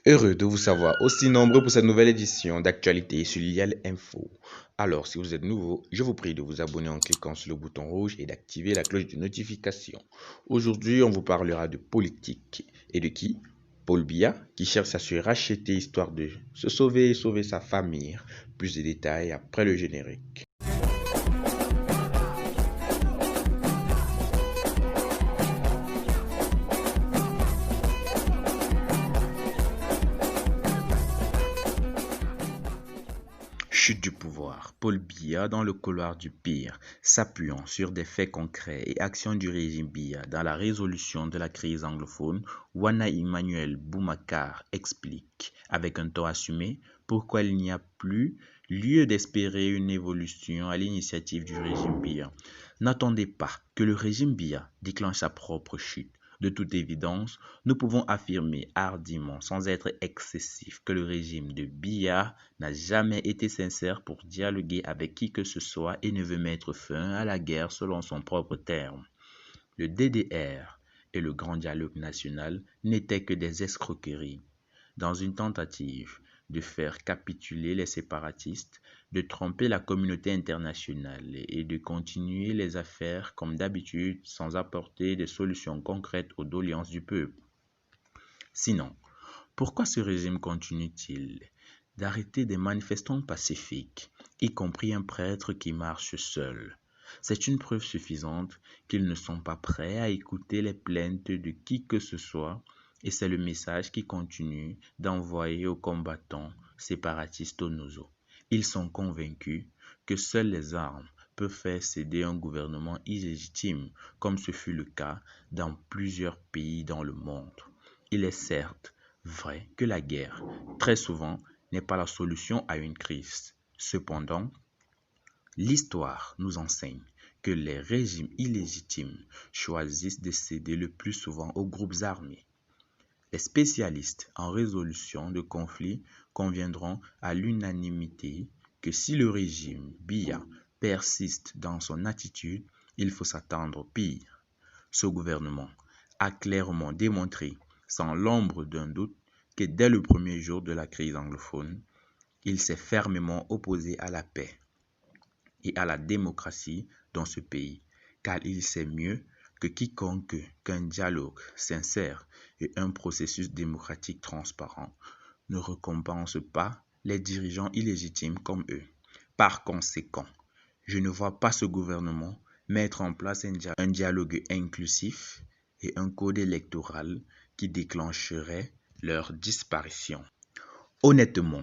Heureux de vous savoir aussi nombreux pour cette nouvelle édition d'actualité sur l'IL Info. Alors, si vous êtes nouveau, je vous prie de vous abonner en cliquant sur le bouton rouge et d'activer la cloche de notification. Aujourd'hui, on vous parlera de politique. Et de qui? Paul Biya, qui cherche à se racheter histoire de se sauver et sauver sa famille. Plus de détails après le générique. Chute du pouvoir. Paul Biya dans le couloir du pire, s'appuyant sur des faits concrets et actions du régime Biya dans la résolution de la crise anglophone, Wana Emmanuel Boubacar explique, avec un ton assumé, pourquoi il n'y a plus lieu d'espérer une évolution à l'initiative du régime Biya. N'attendez pas que le régime Biya déclenche sa propre chute. De toute évidence, nous pouvons affirmer hardiment, sans être excessif, que le régime de Biya n'a jamais été sincère pour dialoguer avec qui que ce soit et ne veut mettre fin à la guerre selon son propre terme. Le DDR et le Grand Dialogue National n'étaient que des escroqueries. Dans une tentative de faire capituler les séparatistes, de tromper la communauté internationale et de continuer les affaires comme d'habitude sans apporter des solutions concrètes aux doléances du peuple. Sinon, pourquoi ce régime continue-t-il d'arrêter des manifestants pacifiques, y compris un prêtre qui marche seul? C'est une preuve suffisante qu'ils ne sont pas prêts à écouter les plaintes de qui que ce soit, et c'est le message qu'ils continuent d'envoyer aux combattants séparatistes au Nozo. Ils sont convaincus que seules les armes peuvent faire céder un gouvernement illégitime, comme ce fut le cas dans plusieurs pays dans le monde. Il est certes vrai que la guerre, très souvent, n'est pas la solution à une crise. Cependant, l'histoire nous enseigne que les régimes illégitimes choisissent de céder le plus souvent aux groupes armés. Les spécialistes en résolution de conflits conviendront à l'unanimité que si le régime Biya persiste dans son attitude, il faut s'attendre au pire. Ce gouvernement a clairement démontré, sans l'ombre d'un doute, que dès le premier jour de la crise anglophone, il s'est fermement opposé à la paix et à la démocratie dans ce pays, car il sait mieux que quiconque qu'un dialogue sincère et un processus démocratique transparent ne récompense pas les dirigeants illégitimes comme eux. Par conséquent, je ne vois pas ce gouvernement mettre en place un dialogue inclusif et un code électoral qui déclencherait leur disparition. Honnêtement,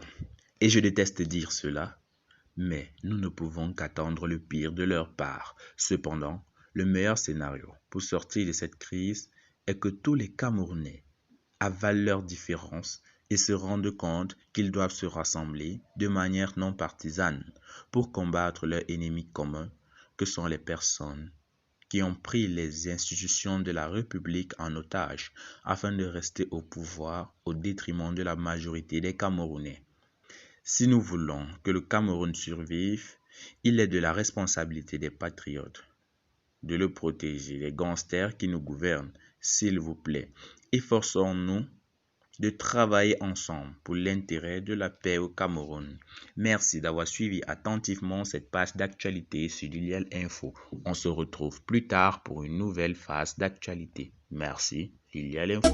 et je déteste dire cela, mais nous ne pouvons qu'attendre le pire de leur part. Cependant, le meilleur scénario pour sortir de cette crise est que tous les Camerounais avalent leurs différences et se rendent compte qu'ils doivent se rassembler de manière non partisane pour combattre leur ennemi commun, que sont les personnes qui ont pris les institutions de la République en otage afin de rester au pouvoir au détriment de la majorité des Camerounais. Si nous voulons que le Cameroun survive, il est de la responsabilité des patriotes de le protéger des gangsters qui nous gouvernent. S'il vous plaît, efforçons-nous de travailler ensemble pour l'intérêt de la paix au Cameroun. Merci d'avoir suivi attentivement cette page d'actualité sur l'IL Info. On se retrouve plus tard pour une nouvelle phase d'actualité. Merci, l'IL Info.